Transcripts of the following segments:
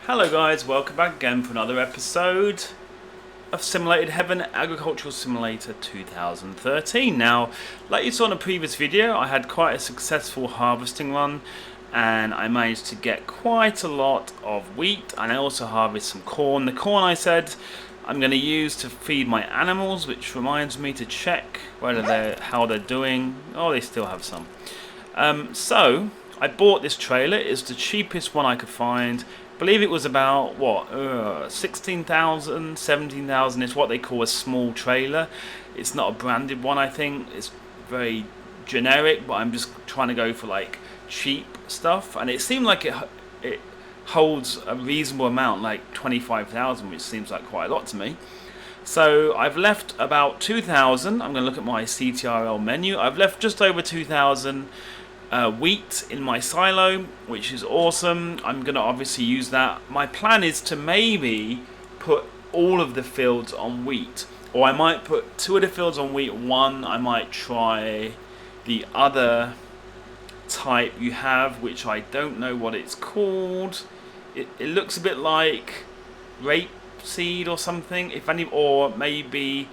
Hello guys, welcome back again for another episode of Simulated Heaven Agricultural Simulator 2013. Now, like you saw in a previous video, I had quite a successful harvesting run and I managed to get quite a lot of wheat, and I also harvested some corn. The corn I said I'm going to use to feed my animals, which reminds me to check how they're doing. Oh, they still have some. So I bought this trailer. It's the cheapest one I could find. I believe it was about 16,000, 17,000 is what they call a small trailer. It's not a branded one, I think. It's very generic, but I'm just trying to go for like cheap stuff, and it seemed like it holds a reasonable amount, like 25,000, which seems like quite a lot to me. So I've left about 2,000. I'm going to look at my CTRL menu. I've left just over 2,000 wheat in my silo, which is awesome. I'm going to obviously use that. My plan is to maybe put all of the fields on wheat, or I might put two of the fields on wheat. One, I might try the other type you have, which I don't know what it's called. It looks a bit like rapeseed or something, or maybe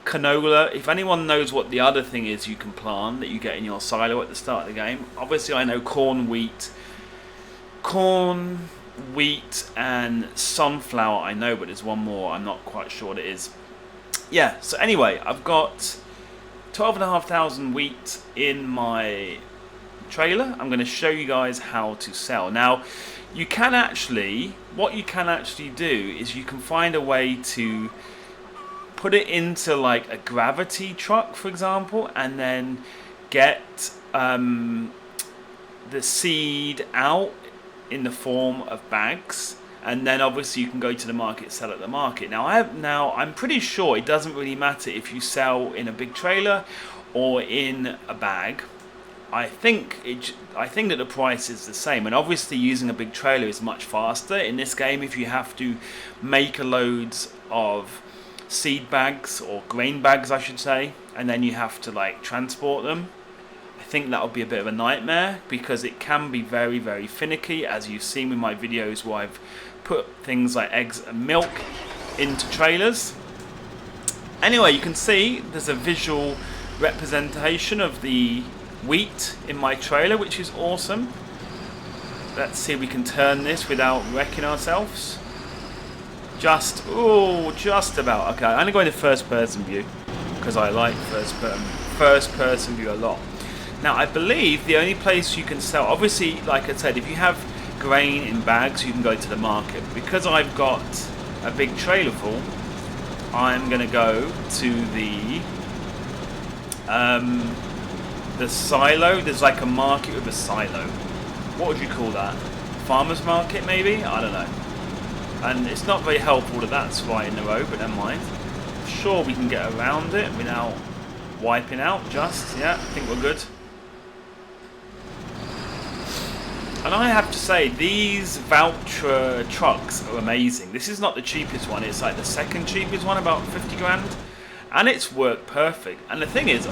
canola. If anyone knows what the other thing is you can plant that you get in your silo at the start of the game. Obviously I know corn, wheat, and sunflower I know, but there's one more I'm not quite sure what it is. Yeah, so anyway, I've got 12,500 wheat in my trailer. I'm going to show you guys how to sell. Now, what you can actually do is you can find a way to put it into like a gravity truck, for example, and then get the seed out in the form of bags, and then obviously you can go to the market, sell at the market. Now I'm pretty sure it doesn't really matter if you sell in a big trailer or in a bag. I think that the price is the same, and obviously using a big trailer is much faster in this game. If you have to make loads of seed bags, or grain bags I should say, and then you have to like transport them, I think that would be a bit of a nightmare, because it can be very, very finicky, as you've seen with my videos where I've put things like eggs and milk into trailers. Anyway, you can see there's a visual representation of the wheat in my trailer, which is awesome. Let's see if we can turn this without wrecking ourselves. Just about. Okay, I'm going to go into first person view because I like first person view a lot. Now, I believe the only place you can sell, obviously, like I said, if you have grain in bags, you can go to the market. Because I've got a big trailer full, I'm going to go to the silo. There's like a market with a silo. What would you call that? Farmer's market, maybe? I don't know. And it's not very helpful that that's right in the road, but never mind. Sure, we can get around it without wiping out. Yeah, I think we're good. And I have to say, these voucher trucks are amazing. This is not the cheapest one. It's like the second cheapest one, about 50 grand. And it's worked perfect. And the thing is,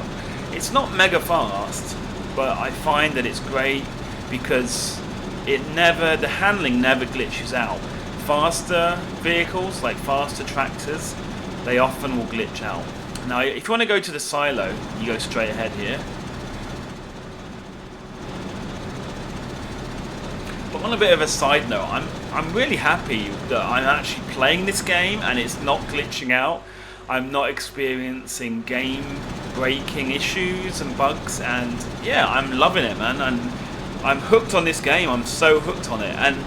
it's not mega fast, but I find that it's great because the handling never glitches out. Faster vehicles, like faster tractors, they often will glitch out. Now, if you want to go to the silo, you go straight ahead here. But on a bit of a side note, I'm really happy that I'm actually playing this game and it's not glitching out. I'm not experiencing game-breaking issues and bugs, and yeah, I'm loving it, man. And I'm hooked on this game. I'm so hooked on it. And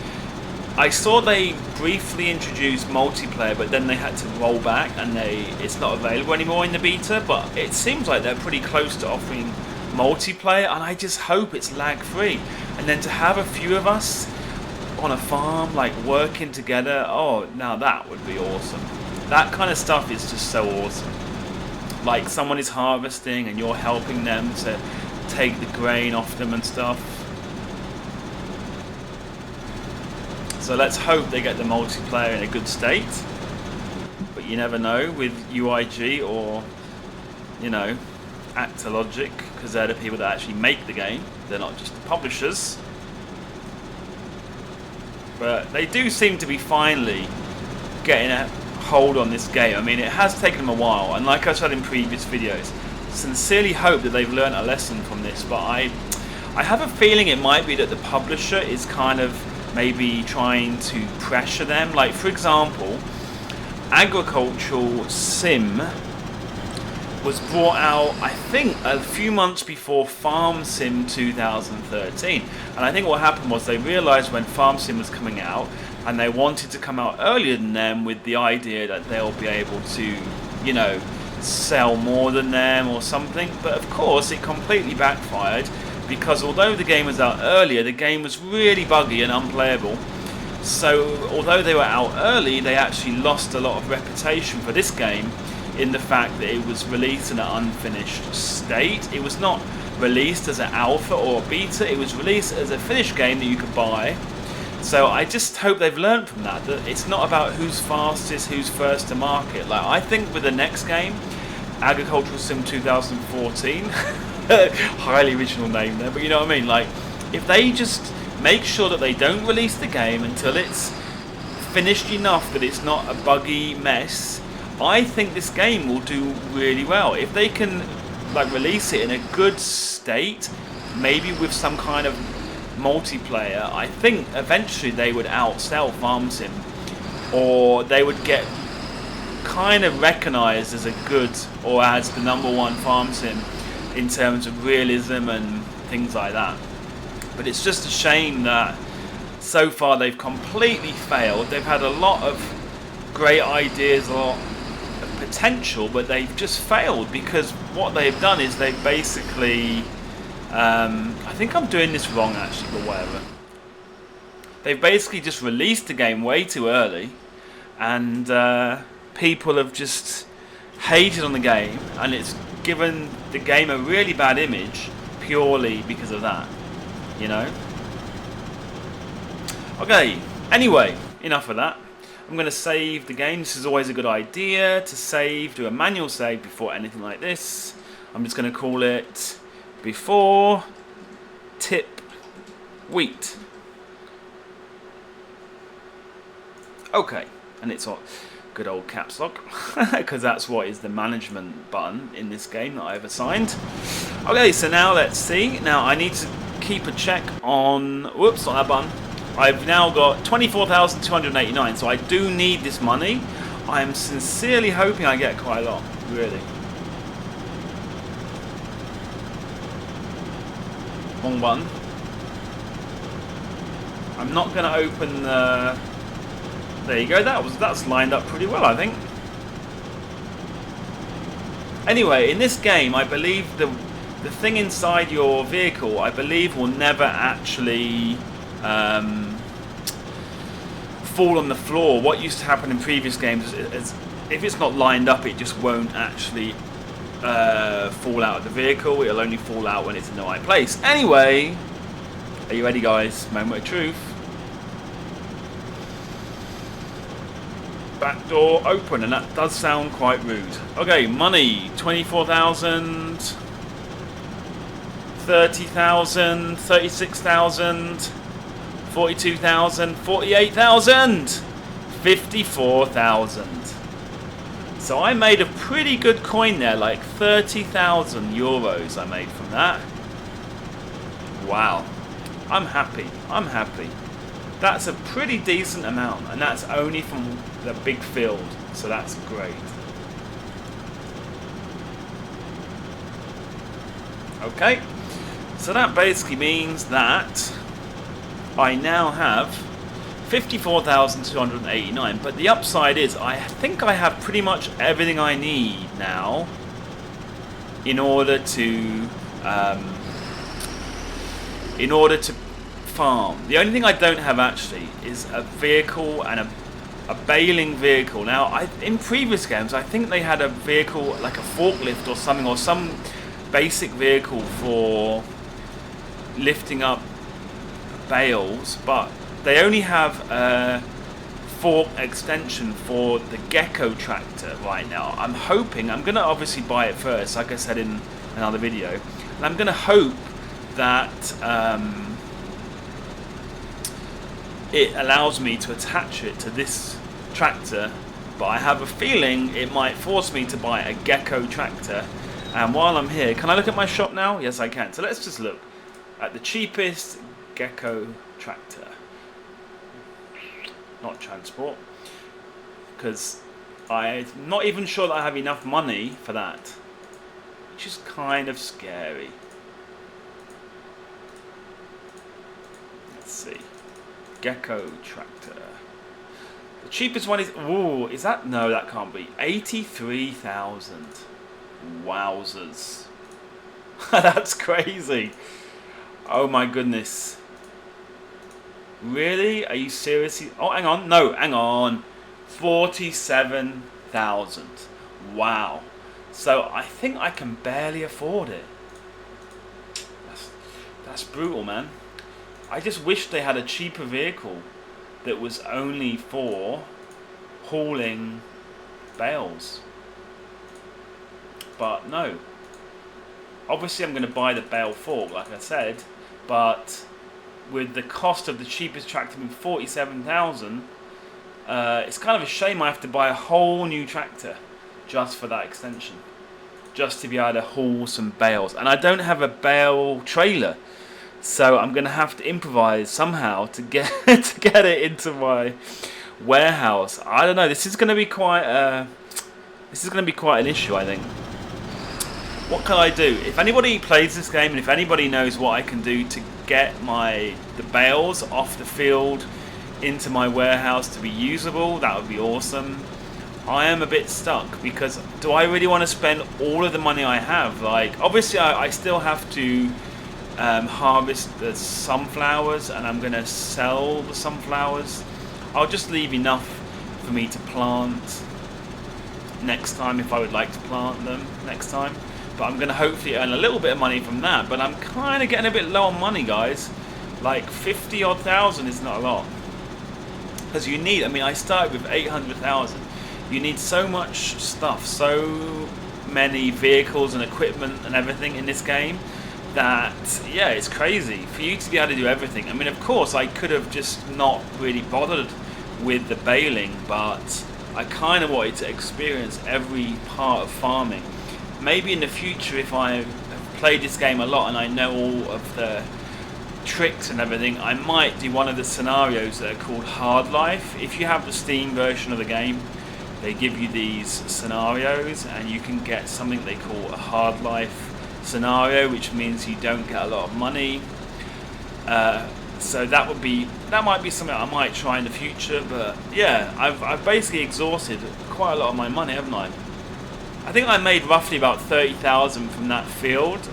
I saw they briefly introduced multiplayer, but then they had to roll back, and it's not available anymore in the beta. But it seems like they're pretty close to offering multiplayer, and I just hope it's lag-free. And then to have a few of us on a farm, like working together, oh, now that would be awesome. That kind of stuff is just so awesome. Like someone is harvesting and you're helping them to take the grain off them and stuff. So let's hope they get the multiplayer in a good state. But you never know with UIG or, you know, Actalogic, because they're the people that actually make the game. They're not just the publishers. But they do seem to be finally getting a hold on this game. I mean, it has taken them a while, and like I said in previous videos, sincerely hope that they've learned a lesson from this, but I have a feeling it might be that the publisher is kind of maybe trying to pressure them. Like, for example, Agricultural Sim was brought out, I think, a few months before Farm Sim 2013. And I think what happened was they realised when Farm Sim was coming out, and they wanted to come out earlier than them with the idea that they'll be able to, you know, sell more than them or something. But of course, it completely backfired, because although the game was out earlier, the game was really buggy and unplayable. So although they were out early, they actually lost a lot of reputation for this game in the fact that it was released in an unfinished state. It was not released as an alpha or a beta, it was released as a finished game that you could buy. So I just hope they've learned from that it's not about who's fastest, who's first to market. Like, I think with the next game, Agricultural Sim 2014, highly original name there, but you know what I mean, like, if they just make sure that they don't release the game until it's finished enough that it's not a buggy mess, I think this game will do really well. If they can, like, release it in a good state, maybe with some kind of multiplayer, I think eventually they would outsell Farm Sim, or they would get kind of recognised as a good, or as the #1 Farm Sim in terms of realism and things like that. But it's just a shame that so far they've completely failed. They've had a lot of great ideas, a lot of potential, but they've just failed, because what they've done is they've basically I think I'm doing this wrong actually, but whatever. They've basically just released the game way too early, and people have just hated on the game, and it's given the game a really bad image purely because of that, you know? Okay, anyway, enough of that. I'm going to save the game. This is always a good idea to save, do a manual save before anything like this. I'm just going to call it Before Tip Wheat. Okay, and it's on good old caps lock, because that's what is the management button in this game that I've assigned. Okay, so now let's see. Now I need to keep a check on, whoops, not that button. I've now got 24,289, so I do need this money. I am sincerely hoping I get quite a lot, really. Wrong button. I'm not going to open the... There you go, that's lined up pretty well, I think. Anyway, in this game, I believe the thing inside your vehicle, I believe, will never actually fall on the floor. What used to happen in previous games is if it's not lined up, it just won't actually fall out of the vehicle. It'll only fall out when it's in the right place. Anyway, are you ready, guys? Moment of truth. Back door open, and that does sound quite rude. Okay, money, 24,000, 30,000, 36,000, 42,000, 48,000, 54,000. So I made a pretty good coin there, like 30,000 euros I made from that. Wow. I'm happy. I'm happy. That's a pretty decent amount, and that's only from the big field, so that's great. Okay, so that basically means that I now have 54,289, but the upside is I think I have pretty much everything I need now in order to farm. The only thing I don't have actually is a vehicle and a baling vehicle. Now, in previous games, I think they had a vehicle like a forklift or something, or some basic vehicle for lifting up bales, but they only have a fork extension for the Gecko tractor right now. I'm hoping, I'm going to obviously buy it first, like I said in another video, and I'm going to hope that it allows me to attach it to this tractor, but I have a feeling it might force me to buy a Gecko tractor. And while I'm here, can I look at my shop now? Yes, I can. So let's just look at the cheapest Gecko tractor. Not transport, because I'm not even sure that I have enough money for that, which is kind of scary. Let's see. Gecko tractor. The cheapest one is, ooh, is that? No, that can't be. 83,000. Wowzers. That's crazy. Oh my goodness. Really? Are you seriously? Oh, hang on. No, hang on. 47,000. Wow. So I think I can barely afford it. That's brutal, man. I just wish they had a cheaper vehicle that was only for hauling bales. But no. Obviously I'm going to buy the bale fork, like I said, but with the cost of the cheapest tractor being 47,000, it's kind of a shame I have to buy a whole new tractor just for that extension, just to be able to haul some bales. And I don't have a bale trailer, so I'm going to have to improvise somehow to get to get it into my warehouse. I don't know. This is going to be quite an issue, I think. What can I do? If anybody plays this game and if anybody knows what I can do to get the bales off the field into my warehouse to be usable, that would be awesome. I am a bit stuck because do I really want to spend all of the money I have? Like, obviously I still have to harvest the sunflowers, and I'm going to sell the sunflowers. I'll just leave enough for me to plant next time if I would like to plant them next time. But I'm going to hopefully earn a little bit of money from that. But I'm kind of getting a bit low on money, guys. Like 50-odd thousand is not a lot. Because you need, I mean, I started with 800,000. You need so much stuff, so many vehicles and equipment and everything in this game that, yeah, it's crazy. For you to be able to do everything. I mean, of course, I could have just not really bothered with the baling, but I kind of wanted to experience every part of farming. Maybe in the future, if I have played this game a lot and I know all of the tricks and everything, I might do one of the scenarios that are called Hard Life. If you have the Steam version of the game, they give you these scenarios and you can get something they call a Hard Life scenario, which means you don't get a lot of money. So that might be something I might try in the future. But yeah, I've basically exhausted quite a lot of my money, haven't I? I think I made roughly about 30,000 from that field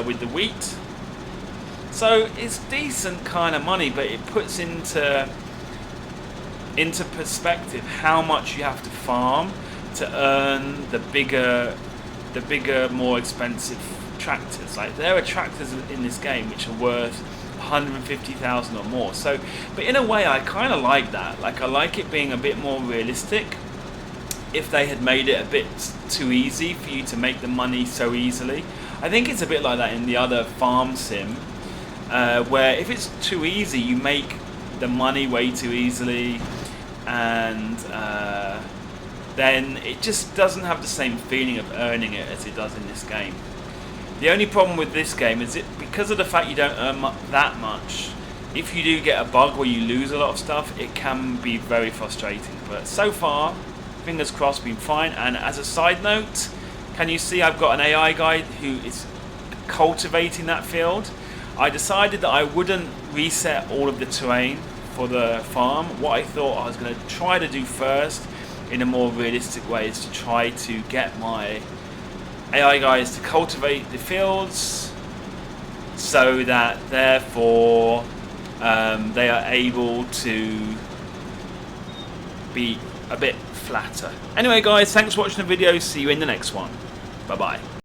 with the wheat. So it's decent kind of money, but it puts into perspective how much you have to farm to earn the bigger, more expensive tractors. Like, there are tractors in this game which are worth 150,000 or more. So, but in a way, I kind of like that. Like, I like it being a bit more realistic. If they had made it a bit too easy for you to make the money so easily. I think it's a bit like that in the other farm sim, where if it's too easy, you make the money way too easily, and then it just doesn't have the same feeling of earning it as it does in this game. The only problem with this game is because of the fact you don't earn that much, if you do get a bug where you lose a lot of stuff, it can be very frustrating. But so far, fingers crossed, been fine. And as a side note, can you see I've got an AI guy who is cultivating that field? I decided that I wouldn't reset all of the terrain for the farm. What I thought I was going to try to do first in a more realistic way is to try to get my AI guys to cultivate the fields so that therefore they are able to be a bit flatter. Anyway guys, thanks for watching the video. See you in the next one. Bye bye.